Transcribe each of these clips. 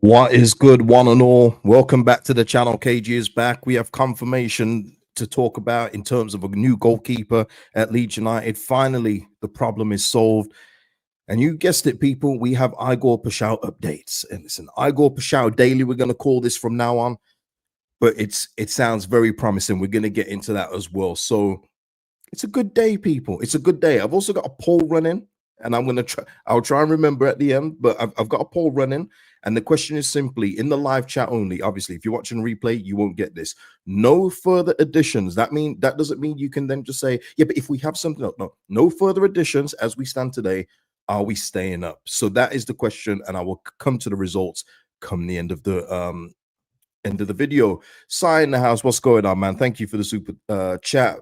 What is good, one and all? Welcome back to the channel. KG is back. We have confirmation to talk about in terms of a new goalkeeper at Leeds United. Finally, the problem is solved. And you guessed it, people. We have Igor Paixão updates. And listen, Igor Paixão Daily, we're going to call this from now on. But it sounds very promising. We're going to get into that as well. So it's a good day, people. It's a good day. I've also got a poll running. And I'll try and remember at the end, but I've got a poll running. And the question is simply in the live chat only. Obviously, if you're watching replay, you won't get this. No further additions. That doesn't mean you can then just say, yeah, but if we have something else, no further additions as we stand today. Are we staying up? So that is the question, and I will come to the results come the end of the video. Sai in the house, what's going on, man? Thank you for the super chat.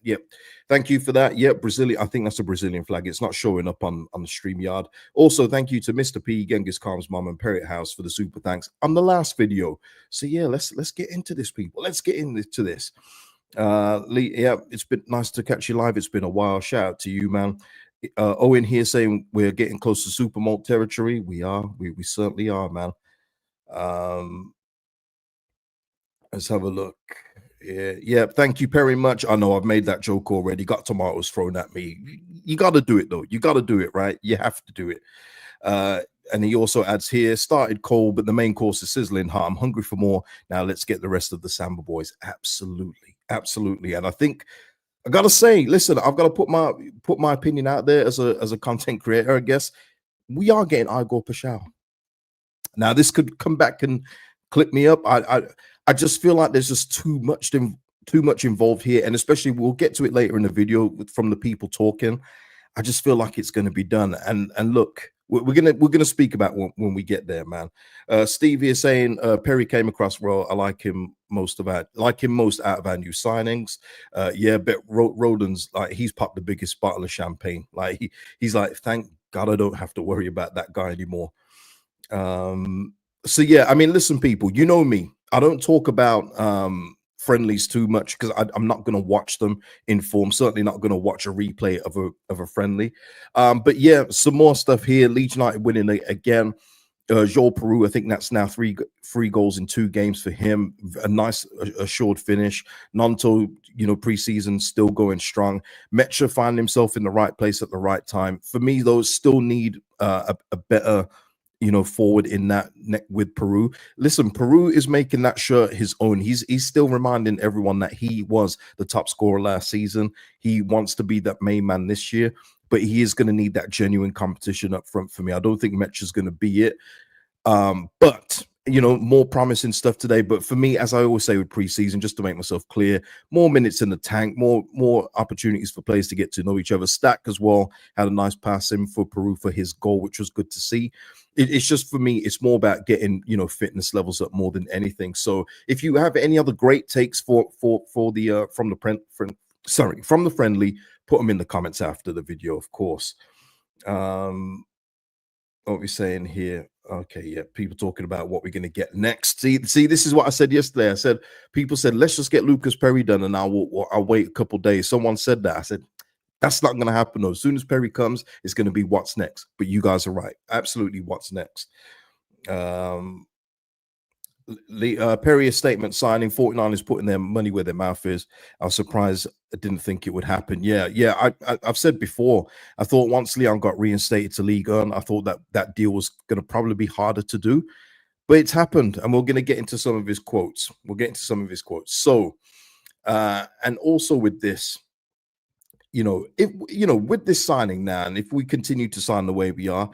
Yep, thank you for that. Yep, Brazilian. I think that's a Brazilian flag. It's not showing up on the stream yard. Also, thank you to Mr. P, Genghis Khan's mom, and Perry House for the super thanks on the last video. So yeah, let's get into this, people. Let's get into this. Lee, yeah, it's been nice to catch you live. It's been a while. Shout out to you, man. Owen here saying we're getting close to super malt territory. We are. We certainly are, man. Let's have a look. Yeah. Thank you very much. I know I've made that joke already. Got tomatoes thrown at me. You got to do it, though. You got to do it, right? You have to do it. And he also adds here, started cold, but the main course is sizzling hot. I'm hungry for more. Now let's get the rest of the Samba boys. Absolutely. Absolutely. And I think I got to say, listen, I've got to put my opinion out there as a content creator, I guess. We are getting Igor Paixão. Now, this could come back and clip me up. I just feel like there's just too much involved here, and especially we'll get to it later in the video from the people talking. I just feel like it's going to be done. And look, we're gonna speak about when we get there, man. Steve here saying Perry came across well. I like him most out of our new signings. Yeah, but Roden's like he's popped the biggest bottle of champagne. Like he's like, thank God I don't have to worry about that guy anymore. So yeah, I mean, listen, people, you know me. I don't talk about friendlies too much because I'm not going to watch them in form. Certainly not going to watch a replay of a friendly. But yeah, some more stuff here. Leeds United winning again. Joel Piroe, I think that's now three goals in 2 games for him. A nice assured finish. Nonto, preseason still going strong. Mecha finding himself in the right place at the right time. For me, those still need a better forward in that with Piroe. Listen, Piroe is making that shirt his own. He's still reminding everyone that he was the top scorer last season. He wants to be that main man this year, but he is going to need that genuine competition up front for me. I don't think Metch is going to be it. But more promising stuff today. But for me, as I always say with preseason, just to make myself clear, more minutes in the tank, more opportunities for players to get to know each other. Stack as well had a nice pass in for Piroe for his goal, which was good to see. It's just for me, it's more about getting fitness levels up more than anything. So if you have any other great takes from the friendly, put them in the comments after the video, of course. What we're saying here. Okay, yeah, people talking about what we're going to get next. See, this is what I said yesterday. I said, people said, let's just get Lucas Perri done and I'll wait a couple days. Someone said that. I said, that's not going to happen, though. As soon as Perri comes, it's going to be what's next. But you guys are right. Absolutely what's next. Perry, a statement signing 49 is putting their money where their mouth is. I was surprised. I didn't think it would happen. Yeah. I've said before, I thought once Lyon got reinstated to Ligue 1, I thought that deal was going to probably be harder to do, but it's happened, and we're going to get into some of his quotes. So, and also with this, with this signing now, and if we continue to sign the way we are,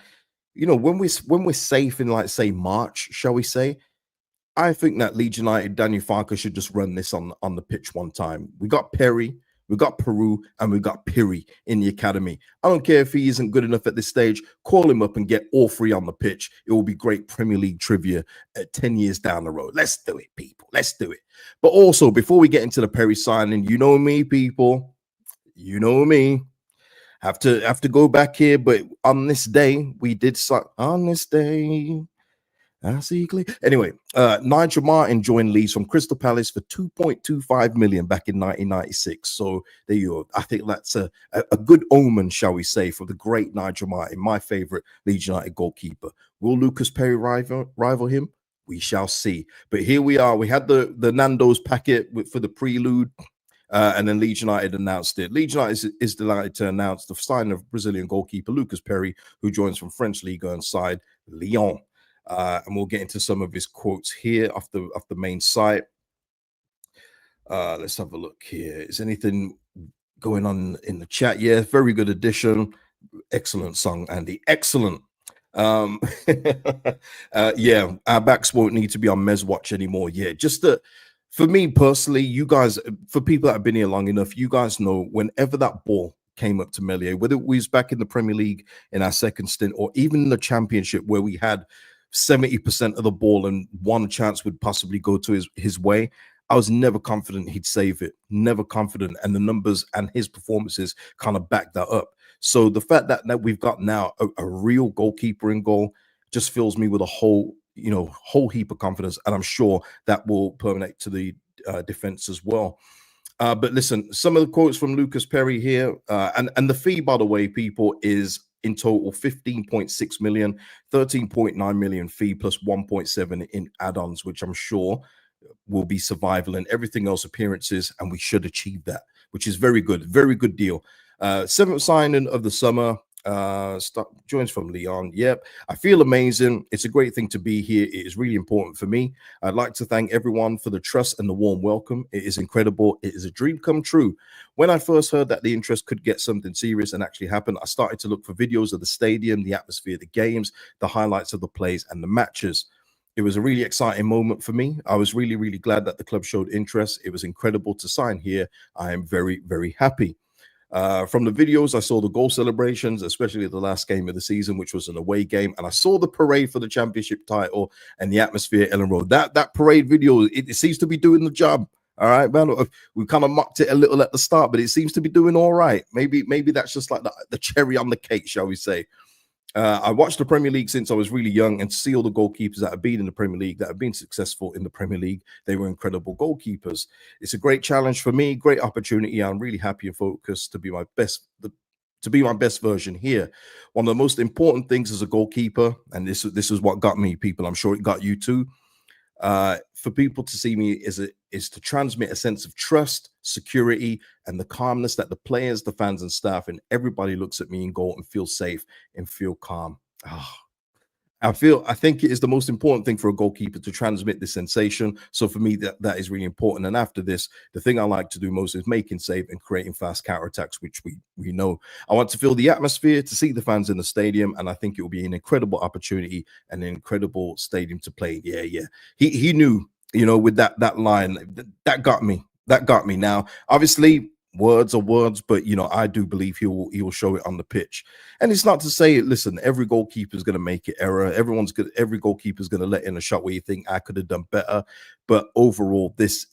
when we're safe in, like, say, March, shall we say, I think that Leeds United, Daniel Farker should just run this on the pitch one time. We got Perry, we got Piroe, and we got Piroe in the academy. I don't care if he isn't good enough at this stage. Call him up and get all 3 on the pitch. It will be great Premier League trivia at 10 years down the road. Let's do it, people. Let's do it. But also, before we get into the Perry signing, you know me, people. You know me. Have to go back here. But on this day, we did on this day. I see clear. Anyway, Nigel Martyn joined Leeds from Crystal Palace for 2.25 million back in 1996. So there you go. I think that's a good omen, shall we say, for the great Nigel Martyn, my favorite Leeds United goalkeeper. Will Lucas Perri rival him? We shall see. But here we are. We had the Nando's packet for the prelude. And then Leeds United announced it. Leeds United is delighted to announce the signing of Brazilian goalkeeper Lucas Perri, who joins from French Ligue 1 side Lyon. And we'll get into some of his quotes here off the main site. Let's have a look here. Is anything going on in the chat? Yeah, very good addition. Excellent song, Andy. Excellent. Yeah, our backs won't need to be on Mez Watch anymore. Yeah, just for me personally, you guys, for people that have been here long enough, you guys know whenever that ball came up to Meslier, whether it was back in the Premier League in our second stint or even in the Championship where we had 70% of the ball and one chance would possibly go to his way, I was never confident he'd save it, never confident. And the numbers and his performances kind of back that up. So the fact that we've got now a real goalkeeper in goal just fills me with a whole heap of confidence. And I'm sure that will permeate to the defense as well. But listen, some of the quotes from Lucas Perri here, and the fee, by the way, people, is in total 15.6 million, 13.9 million fee plus 1.7 in add-ons, which I'm sure will be survival and everything else appearances, and we should achieve that, which is very good deal. Seventh signing of the summer. Joins from Lyon. Yep, I feel amazing. It's a great thing to be here. It is really important for me. I'd like to thank everyone for the trust and the warm welcome. It is incredible. It is a dream come true. When I first heard that the interest could get something serious and actually happen, I started to look for videos of the stadium, the atmosphere, the games, the highlights of the plays and the matches. It was a really exciting moment for me. I was really glad that the club showed interest. It was incredible to sign here. I am very happy. From the videos, I saw the goal celebrations, especially the last game of the season, which was an away game, and I saw the parade for the championship title and the atmosphere at Elland Road. That parade video, it seems to be doing the job. All right, man. We kind of mocked it a little at the start, but it seems to be doing all right. Maybe that's just like the cherry on the cake, shall we say. I watched the Premier League since I was really young, and to see all the goalkeepers that have been in the Premier League, that have been successful in the Premier League, they were incredible goalkeepers. It's a great challenge for me, great opportunity. I'm really happy and focused to be my best version here. One of the most important things as a goalkeeper, and this is what got me, people, I'm sure it got you too, for people to see me is to transmit a sense of trust, security, and the calmness that the players, the fans, and staff, and everybody looks at me in goal and feels safe and feel calm. I think it is the most important thing for a goalkeeper to transmit this sensation. So for me, that is really important. And after this, the thing I like to do most is making save and creating fast counterattacks, which we know. I want to feel the atmosphere, to see the fans in the stadium, and I think it will be an incredible opportunity and an incredible stadium to play. Yeah. He knew, with that line, that got me. That got me. Now, obviously, words are words, but I do believe he will show it on the pitch. And it's not to say, listen, every goalkeeper is going to make it error. Every goalkeeper is going to let in a shot where you think I could have done better. But overall, this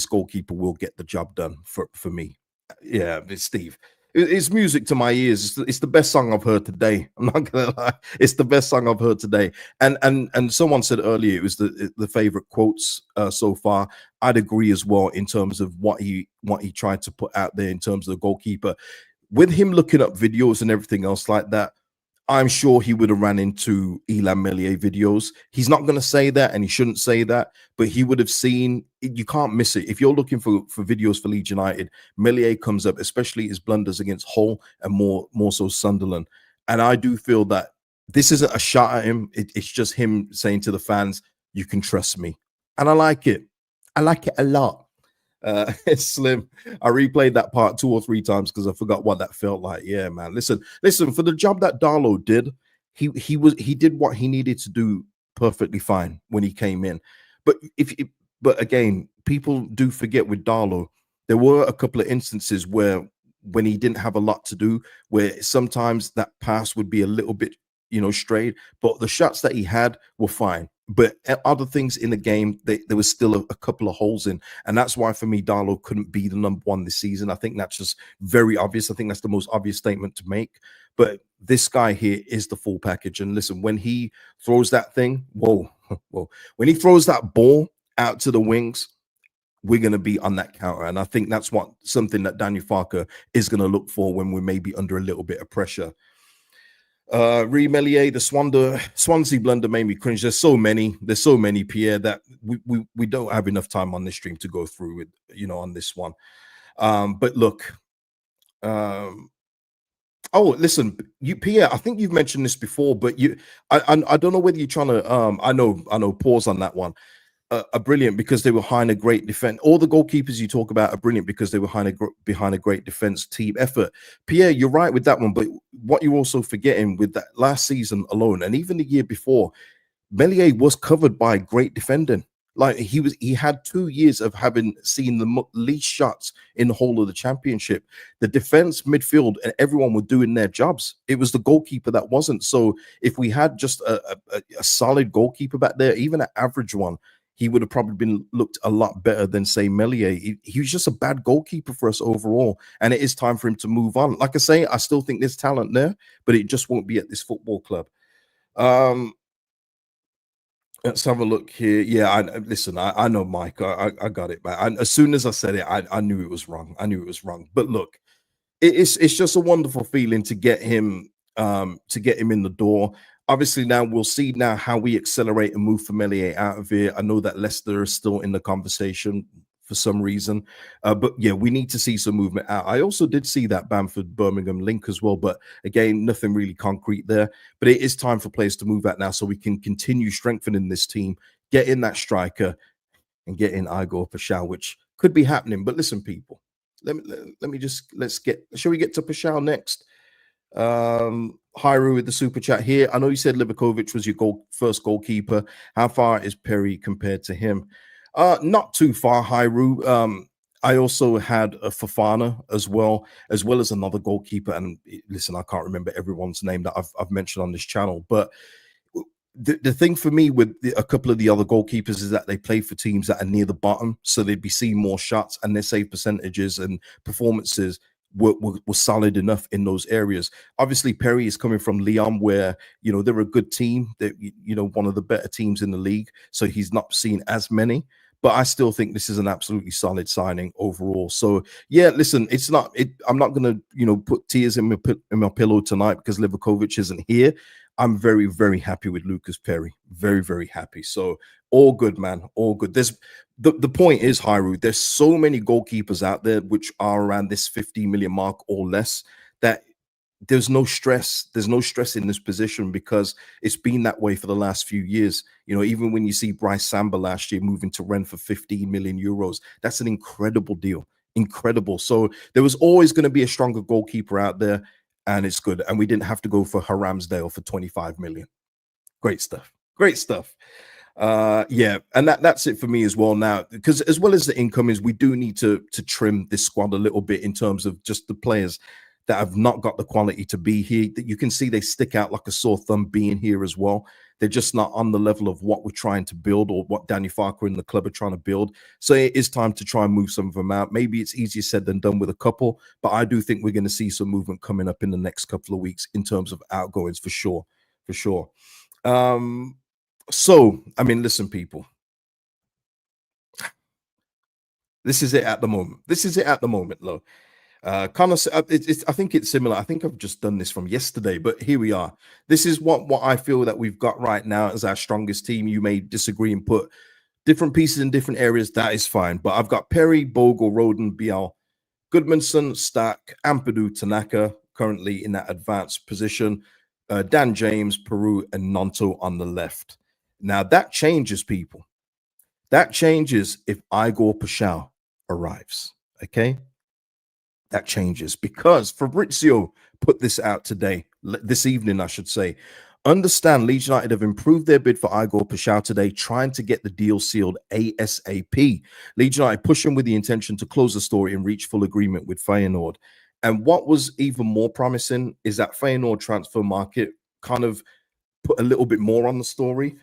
goalkeeper will get the job done for me. Yeah, it's Steve. It's music to my ears. It's the best song I've heard today. I'm not gonna lie. It's the best song I've heard today. And someone said earlier it was the favorite quotes so far. I'd agree as well in terms of what he tried to put out there in terms of the goalkeeper. With him looking up videos and everything else like that, I'm sure he would have ran into Illan Meslier videos. He's not going to say that, and he shouldn't say that, but he would have seen. You can't miss it. If you're looking for videos for Leeds United, Meslier comes up, especially his blunders against Hull and more so Sunderland. And I do feel that this isn't a shot at him. It's just him saying to the fans, you can trust me. And I like it. I like it a lot. It's Slim. I replayed that part 2 or 3 times because I forgot what that felt like. Yeah, man. Listen. For the job that Darlow did, he did what he needed to do perfectly fine when he came in. But again, people do forget with Darlow, there were a couple of instances where when he didn't have a lot to do, where sometimes that pass would be a little bit strayed, but the shots that he had were fine. But other things in the game, there was still a couple of holes in. And that's why, for me, Darlow couldn't be the number 1 this season. I think that's just very obvious. I think that's the most obvious statement to make. But this guy here is the full package. And listen, when he throws that thing, whoa, well, when he throws that ball out to the wings, we're going to be on that counter. And I think that's something that Daniel Farke is going to look for when we're maybe under a little bit of pressure. Remelier, the Swansea blunder made me cringe. There's so many, Pierre, that we don't have enough time on this stream to go through with, on this one. But look, oh, listen, Pierre, I think you've mentioned this before, but I don't know whether you're trying to, I know, pause on that one. Are brilliant because they were behind a great defense. All the goalkeepers you talk about are brilliant because they were behind a great defense team effort. Pierre, you're right with that one, but what you're also forgetting with that last season alone, and even the year before, Melier was covered by great defending. Like he had 2 years of having seen the least shots in the whole of the championship. The defense, midfield, and everyone were doing their jobs. It was the goalkeeper that wasn't. So if we had just a solid goalkeeper back there, even an average one, he would have probably looked a lot better than, say, Melier. He was just a bad goalkeeper for us overall, and it is time for him to move on. Like I say, I still think there's talent there, but it just won't be at this football club. Let's have a look here. Yeah, I know, Mike. I got it, man. As soon as I said it, I knew it was wrong. But look, it's just a wonderful feeling to get him in the door. Obviously, now we'll see now how we accelerate and move Familier out of here. I know that Leicester is still in the conversation for some reason, but yeah, we need to see some movement out. I also did see that Bamford Birmingham link as well, but again, nothing really concrete there. But it is time for players to move out now so we can continue strengthening this team, get in that striker, and get in Igor Paixão, which could be happening. But listen, people, shall we get to Paixão next? Hyru with the super chat here. I know you said Livakovic was your first goalkeeper. How far is Perri compared to him? Not too far, Hyru. I also had a Fofana as well as another goalkeeper. And listen, I can't remember everyone's name that I've mentioned on this channel, but the thing for me with a couple of the other goalkeepers is that they play for teams that are near the bottom, so they'd be seeing more shots, and their save percentages and performances were solid enough in those areas. Obviously, Perri is coming from Lyon, where they're a good team, they're one of the better teams in the league, so he's not seen as many. But I still think this is an absolutely solid signing overall. So yeah, listen, I'm not gonna put tears in my pillow tonight because Livakovic isn't here. I'm very, very happy with Lucas Perri. Very, very happy. So all good, man. All good. There's the point is, Hyru, there's so many goalkeepers out there which are around this 50 million mark or less that there's no stress. There's no stress in this position because it's been that way for the last few years. Even when you see Bryce Samba last year moving to Rennes for 15 million euros, that's an incredible deal. Incredible. So there was always going to be a stronger goalkeeper out there, and it's good. And we didn't have to go for Ramsdale for 25 million. Great stuff. Great stuff. Yeah, and that's it for me as well now, because as well as the incomings, we do need to trim this squad a little bit in terms of just the players that have not got the quality to be here. That you can see they stick out like a sore thumb being here as well. They're just not on the level of what we're trying to build or what Danny Farke and the club are trying to build. So it is time to try and move some of them out. Maybe it's easier said than done with a couple, but I do think we're going to see some movement coming up in the next couple of weeks in terms of outgoings for sure. So, I mean, listen, people. This is it at the moment. Lo. Connor, I think it's similar. I think I've just done this from yesterday, but here we are. This is what I feel that we've got right now as our strongest team. You may disagree and put different pieces in different areas. That is fine. But I've got Perri, Bogle, Roden, Biel, Goodmanson, Stack, Ampadu, Tanaka currently in that advanced position. Dan James, Piroe, and Nonto on the left. Now that changes, people. That changes if Igor Paixão arrives. Okay. That changes because Fabrizio put this out this evening, I should say. Understand, Leeds United have improved their bid for Igor Paixão today, trying to get the deal sealed ASAP. Leeds United pushing with the intention to close the story and reach full agreement with Feyenoord. And what was even more promising is that Feyenoord transfer market kind of put a little bit more on the story.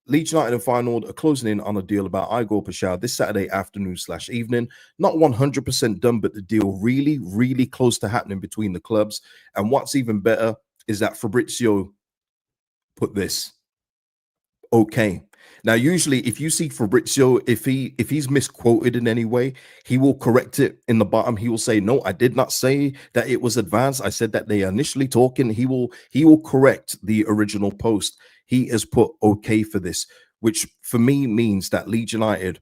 Leeds United and Feyenoord are closing in on a deal about Igor Paixão this Saturday afternoon/evening. Not 100% done, but the deal really, really close to happening between the clubs. And what's even better is that Fabrizio put this. okay. Now, usually, if you see Fabrizio, if he's misquoted in any way, he will correct it in the bottom. He will say, "No, I did not say that it was advanced. I said that they are initially talking." He will correct the original post. He has put okay for this, which for me means that Leeds United,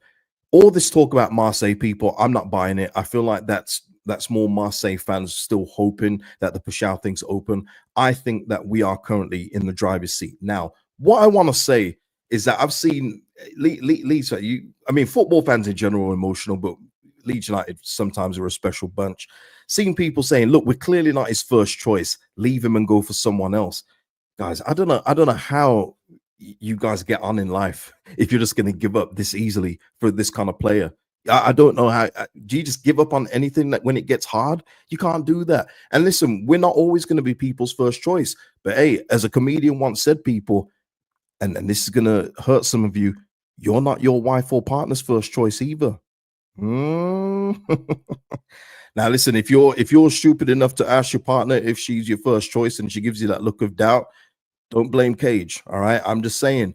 all this talk about Marseille people, I'm not buying it. I feel like that's more Marseille fans still hoping that the Paixão thing's open. I think that we are currently in the driver's seat now. What I want to say is that I've seen Leeds. I mean, football fans in general are emotional, but Leeds United sometimes are a special bunch. Seeing people saying, "Look, we're clearly not his first choice. Leave him and go for someone else." Guys, I don't know. I don't know how you guys get on in life if you're just going to give up this easily for this kind of player. I don't know how. Do you just give up on anything that when it gets hard? You can't do that. And listen, we're not always going to be people's first choice. But hey, as a comedian once said, people, and this is going to hurt some of you, you're not your wife or partner's first choice either. Mm. Now, listen, if you're stupid enough to ask your partner if she's your first choice and she gives you that look of doubt, don't blame Cage. All right. I'm just saying,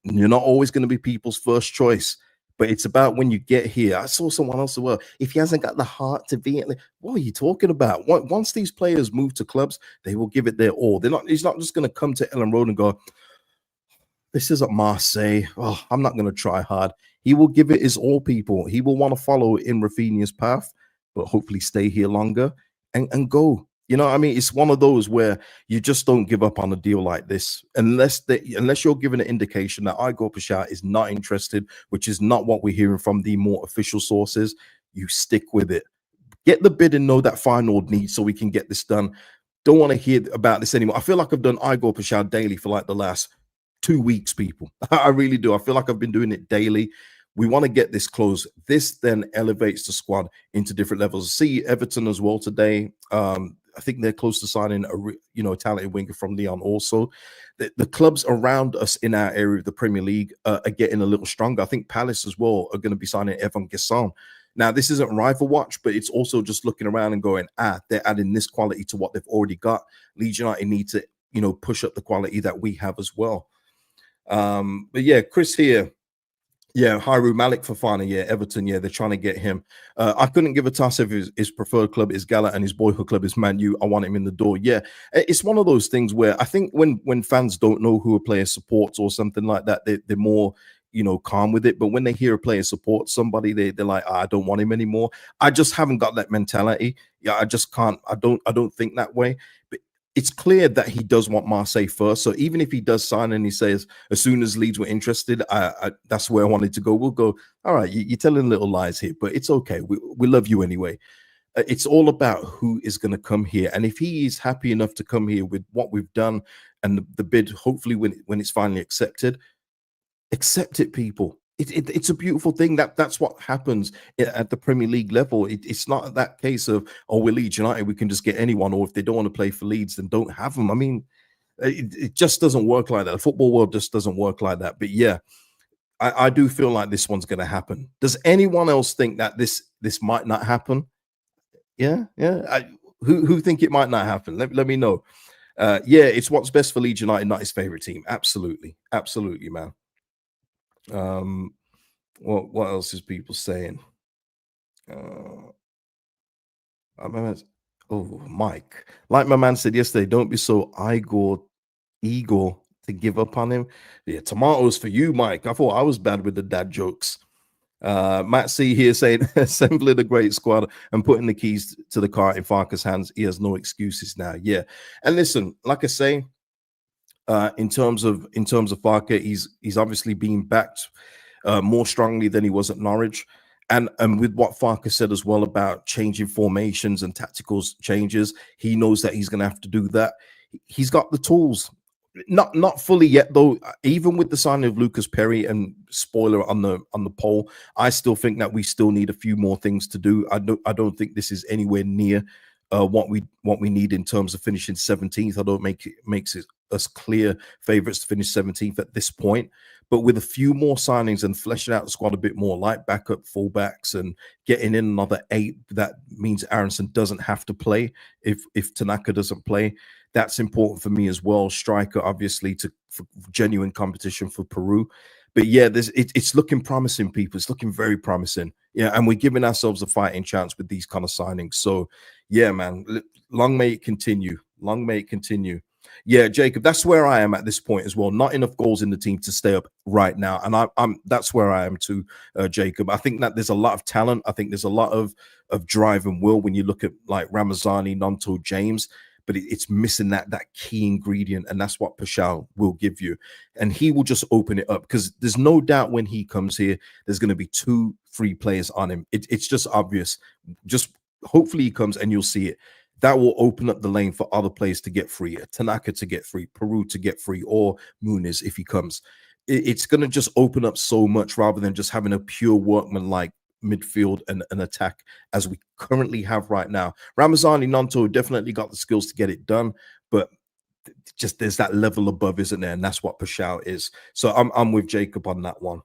you're not always going to be people's first choice, but it's about when you get here. I saw someone else as well. If he hasn't got the heart to be, what are you talking about? Once these players move to clubs, they will give it their all. He's not just going to come to Elland Road and go, "This isn't Marseille. Oh, I'm not going to try hard." He will give it his all, people. He will want to follow in Rafinha's path, but hopefully stay here longer and go. You know what I mean? It's one of those where you just don't give up on a deal like this unless you're given an indication that Igor Paixão is not interested, which is not what we're hearing from the more official sources. You stick with it. Get the bid and know that final need so we can get this done. Don't want to hear about this anymore. I feel like I've done Igor Paixão daily for like the last 2 weeks, people. I really do. I feel like I've been doing it daily. We want to get this closed. This then elevates the squad into different levels. See Everton as well today. I think they're close to signing a talented winger from Lyon also. The clubs around us in our area of the Premier League are getting a little stronger. I think Palace as well are going to be signing Evan Gesson. Now, this isn't rival watch, but it's also just looking around and going, they're adding this quality to what they've already got. Leeds United need to, push up the quality that we have as well. But yeah, Chris here. Yeah, Hyru Malik Fofana. Yeah, Everton. Yeah, they're trying to get him. I couldn't give a toss if his preferred club is Gala and his boyhood club is Man U. I want him in the door. Yeah, it's one of those things where I think when fans don't know who a player supports or something like that, they're more calm with it. But when they hear a player support somebody, they're like, I don't want him anymore. I just haven't got that mentality. Yeah, I just can't. I don't think that way. But it's clear that he does want Marseille first. So even if he does sign and he says, as soon as Leeds were interested, that's where I wanted to go, we'll go, all right, you're telling little lies here, but it's okay. We love you anyway. It's all about who is going to come here. And if he is happy enough to come here with what we've done and the bid, hopefully when it's finally accepted, accept it, people. It's a beautiful thing. That's what happens at the Premier League level. It's not that case of, we're Leeds United, we can just get anyone, or if they don't want to play for Leeds, then don't have them. I mean, it just doesn't work like that. The football world just doesn't work like that. But yeah, I do feel like this one's going to happen. Does anyone else think that this might not happen? Yeah. Who think it might not happen? Let me know. Yeah, it's what's best for Leeds United, not his favorite team. Absolutely, man. What else is people saying? Mike, like my man said yesterday, don't be so Igor to give up on him. Yeah, tomatoes for you, Mike. I thought I was bad with the dad jokes. Matt C here saying assembling a great squad and putting the keys to the car in Farke's hands. He has no excuses now. Yeah, and listen, like I say, in terms of Farke, he's obviously being backed more strongly than he was at Norwich. And with what Farke said as well about changing formations and tactical changes, he knows that he's going to have to do that. He's got the tools. Not fully yet, though. Even with the signing of Lucas Perri, and spoiler on the poll, I still think that we still need a few more things to do. I don't think this is anywhere near what we need in terms of finishing 17th. I don't makes us clear favourites to finish 17th at this point. But with a few more signings and fleshing out the squad a bit more, like backup fullbacks and getting in another 8, that means Aronson doesn't have to play if Tanaka doesn't play. That's important for me as well. Striker, obviously, for genuine competition for Peru. But yeah, it's looking promising, people. It's looking very promising. Yeah, and we're giving ourselves a fighting chance with these kind of signings. So yeah, man, long may it continue. Long may it continue. Yeah, Jacob, that's where I am at this point as well. Not enough goals in the team to stay up right now, and I'm that's where I am too, Jacob. I think that there's a lot of talent. I think there's a lot of drive and will when you look at like Ramazani, Nonto, James, but it's missing that key ingredient, and that's what Paixão will give you, and he will just open it up because there's no doubt when he comes here, there's going to be 2-3 players on him. It's just obvious. Just hopefully he comes and you'll see it. That will open up the lane for other players to get free, Tanaka to get free, Peru to get free, or Muniz if he comes. It's going to just open up so much rather than just having a pure workman-like midfield and an attack as we currently have right now. Ramazani, Nonto definitely got the skills to get it done, but just there's that level above, isn't there? And that's what Paixão is. So I'm with Jacob on that one.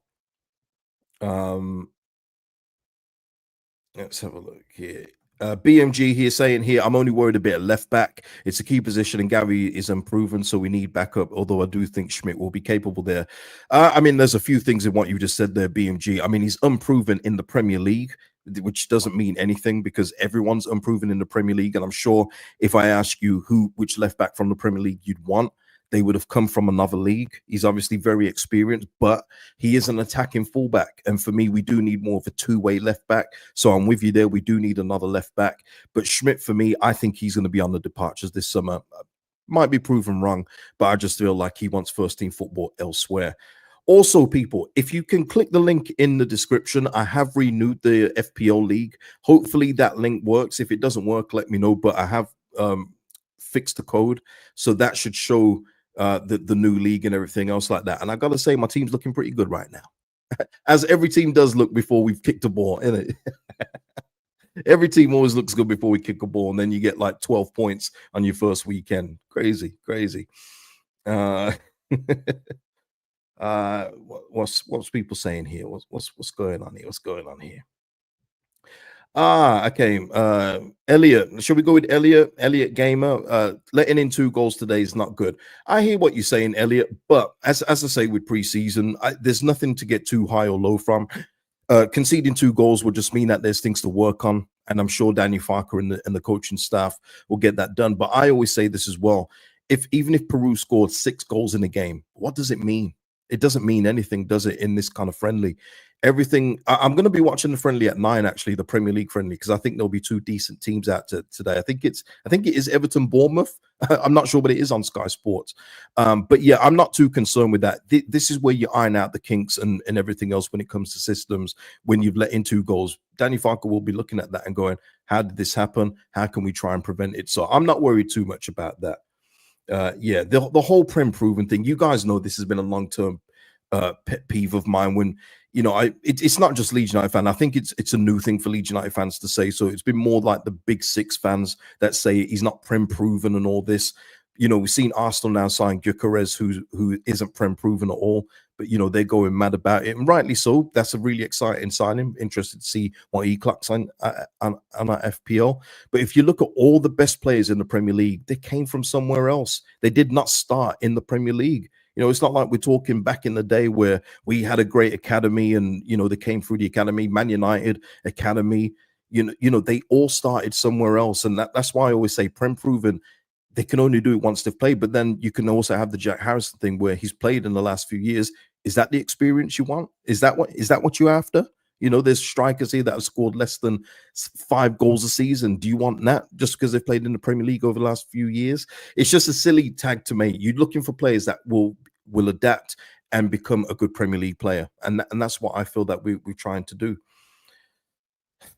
Let's have a look here. BMG here saying here, I'm only worried a bit at left back. It's a key position and Gary is unproven, so we need backup, although I do think Schmidt will be capable there. I mean, there's a few things in what you just said there, BMG. I mean, he's unproven in the Premier League, which doesn't mean anything because everyone's unproven in the Premier League. And I'm sure if I ask you which left back from the Premier League you'd want, they would have come from another league. He's obviously very experienced, but he is an attacking fullback. And for me, we do need more of a two-way left back. So I'm with you there. We do need another left back. But Schmidt, for me, I think he's going to be on the departures this summer. Might be proven wrong, but I just feel like he wants first-team football elsewhere. Also, people, if you can click the link in the description, I have renewed the FPL league. Hopefully that link works. If it doesn't work, let me know. But I have fixed the code, so that should show the new league and everything else like that. And I gotta say, my team's looking pretty good right now, as every team does look before we've kicked a ball, innit? Every team always looks good before we kick a ball, and then you get like 12 points on your first weekend. Crazy. What's people saying here? What's going on here? What's going on here? Okay. Elliot, shall we go with Elliot Gamer? Letting in 2 goals today is not good. I hear what you're saying, Elliot, but as I say with preseason, there's nothing to get too high or low from. Conceding 2 goals will just mean that there's things to work on, and I'm sure Danny Farker and the coaching staff will get that done. But I always say this as well: even if Peru scored 6 goals in a game, what does it mean? It doesn't mean anything, does it, in this kind of friendly? Everything. I'm going to be watching the friendly at 9, actually, the Premier League friendly, because I think there'll be 2 decent teams out today. I think it is Everton Bournemouth. I'm not sure, but it is on Sky Sports. But yeah, I'm not too concerned with that. This is where you iron out the kinks and everything else when it comes to systems. When you've let in 2 goals, Danny Farker will be looking at that and going, "How did this happen? How can we try and prevent it?" So I'm not worried too much about that. Yeah, the whole Prem proven thing. You guys know this has been a long-term pet peeve of mine. When it's not just Leeds United fan. I think it's a new thing for Leeds United fans to say. So it's been more like the big 6 fans that say he's not Prem proven and all this. We've seen Arsenal now sign Gyökeres, who isn't Prem proven at all, but they're going mad about it, and rightly so. That's a really exciting signing. Interested to see what he clocks on our FPL. But if you look at all the best players in the Premier League, they came from somewhere else. They did not start in the Premier League. It's not like we're talking back in the day where we had a great academy and they came through the academy. Man United academy, they all started somewhere else, and that's why I always say Prem proven. They can only do it once they've played, but then you can also have the Jack Harrison thing where he's played in the last few years. Is that the experience you want? Is that what you're after? There's strikers here that have scored less than 5 goals a season. Do you want that just because they've played in the Premier League over the last few years? It's just a silly tag to me. You're looking for players that will adapt and become a good Premier League player, and that's what I feel that we're trying to do.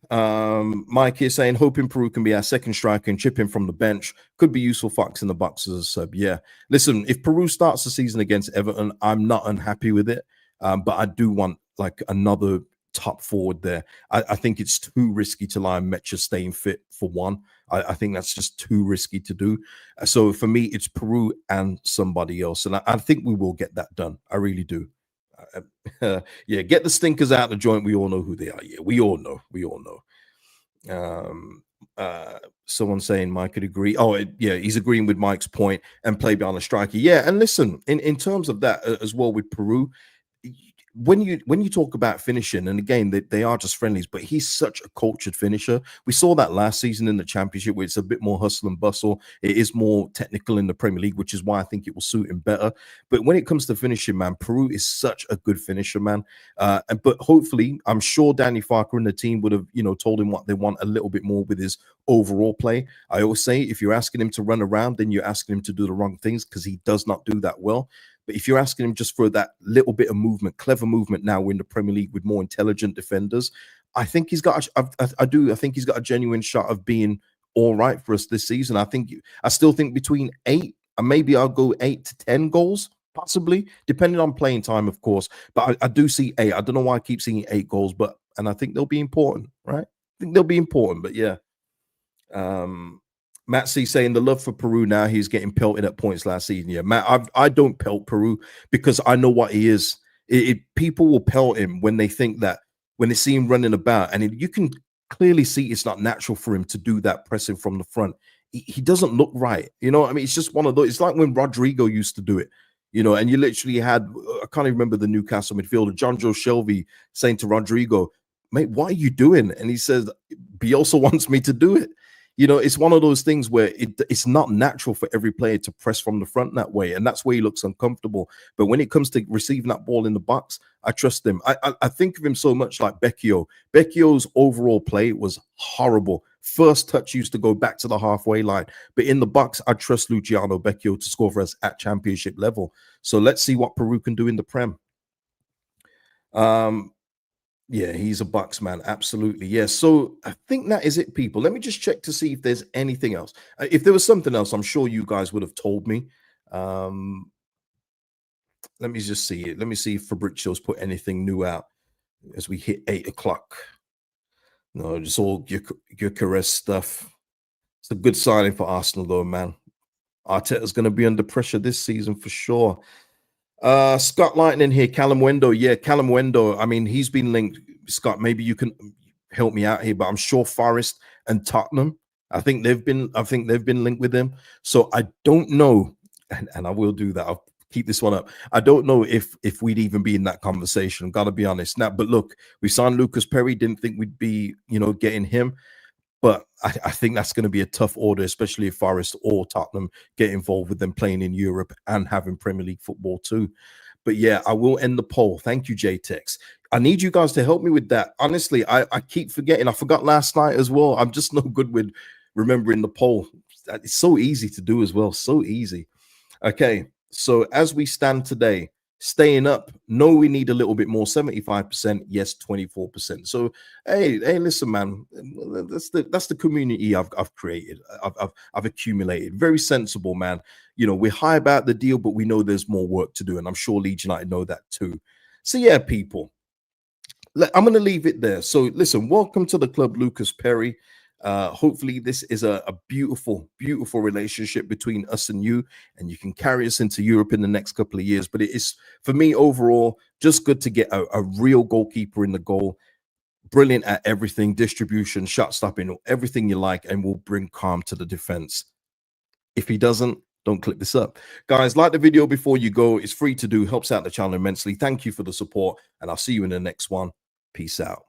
Mike here saying hoping Peru can be our second striker and chip in from the bench. Could be useful Fox in the box as a sub. Yeah, listen, if Peru starts the season against Everton, I'm not unhappy with it, but I do want like another top forward there. I think it's too risky to lie on Mecha staying fit for one. I think that's just too risky to do. So for me, it's Peru and somebody else, and I think we will get that done. I really do. Yeah, get the stinkers out of the joint. We all know who they are. Yeah, we all know. Someone saying Mike could agree. Oh, yeah, he's agreeing with Mike's point and play behind a striker. Yeah, and listen, in terms of that as well with Piroe, when you talk about finishing, and again, they are just friendlies, but he's such a cultured finisher. We saw that last season in the Championship, where it's a bit more hustle and bustle. It is more technical in the Premier League, which is why I think it will suit him better. But when it comes to finishing, man, Piroe is such a good finisher, man. But hopefully, I'm sure Danny Farker and the team would have, told him what they want a little bit more with his overall play. I always say, if you're asking him to run around, then you're asking him to do the wrong things, because he does not do that well. But if you're asking him just for that little bit of movement, clever movement, now we're in the Premier League with more intelligent defenders, I think he's got. I think he's got a genuine shot of being all right for us this season. I still think between 8 and maybe I'll go 8 to 10 goals, possibly, depending on playing time, of course. But I do see 8. I don't know why I keep seeing 8 goals, and I think they'll be important, right? I think they'll be important. But yeah. Matt C saying the love for Piroe now, he's getting pelted at points last season. Yeah, Matt, I don't pelt Piroe because I know what he is. People will pelt him when they think that, when they see him running about, and you can clearly see it's not natural for him to do that pressing from the front. He doesn't look right. I mean, it's just one of those. It's like when Rodrigo used to do it, and you literally had, I can't even remember the Newcastle midfielder, John Joe Shelby, saying to Rodrigo, mate, what are you doing? And he says, Bielsa wants me to do it. It's one of those things where it's not natural for every player to press from the front that way, and that's where he looks uncomfortable. But when it comes to receiving that ball in the box, I trust him. I think of him so much like Becchio. Becchio's overall play was horrible. First touch used to go back to the halfway line, but in the box, I trust Luciano Becchio to score for us at Championship level. So let's see what Piroe can do in the Prem. Yeah, he's a Bucks man. Absolutely. Yeah. So I think that is it, people. Let me just check to see if there's anything else. If there was something else, I'm sure you guys would have told me. Let me just see it. Let me see if Fabrizio's put anything new out as we hit 8 o'clock. No, just all Gyökeres stuff. It's a good signing for Arsenal, though, man. Arteta's going to be under pressure this season for sure. Scott Lightning here, Callum Wendo. Yeah, Callum Wendo. I mean, he's been linked. Scott, maybe you can help me out here, but I'm sure Forest and Tottenham, I think they've been linked with him. So I don't know, and I will do that. I'll keep this one up. I don't know if we'd even be in that conversation. Gotta be honest. Now, but look, we signed Lucas Perri. Didn't think we'd be, getting him. But I think that's going to be a tough order, especially if Forest or Tottenham get involved with them playing in Europe and having Premier League football too. But yeah, I will end the poll. Thank you, JTEX. I need you guys to help me with that. Honestly, I keep forgetting. I forgot last night as well. I'm just no good with remembering the poll. It's so easy to do as well. So easy. Okay, so as we stand today, staying up, no, we need a little bit more, 75%, yes, 24%. So hey, listen, man, that's the community I've created, I've accumulated. Very sensible, man. We're high about the deal, but we know there's more work to do, and I'm sure Leeds United know that too. So yeah, people, I'm going to leave it there. So listen, welcome to the club, Lucas Perri. Hopefully this is a beautiful relationship between us and you can carry us into Europe in the next couple of years. But it is, for me, overall, just good to get a real goalkeeper in the goal, brilliant at everything, distribution, shot stopping, everything you like, and will bring calm to the defense. If he doesn't, don't click this up. Guys, like the video before you go. It's free to do, helps out the channel immensely. Thank you for the support, and I'll see you in the next one. Peace out.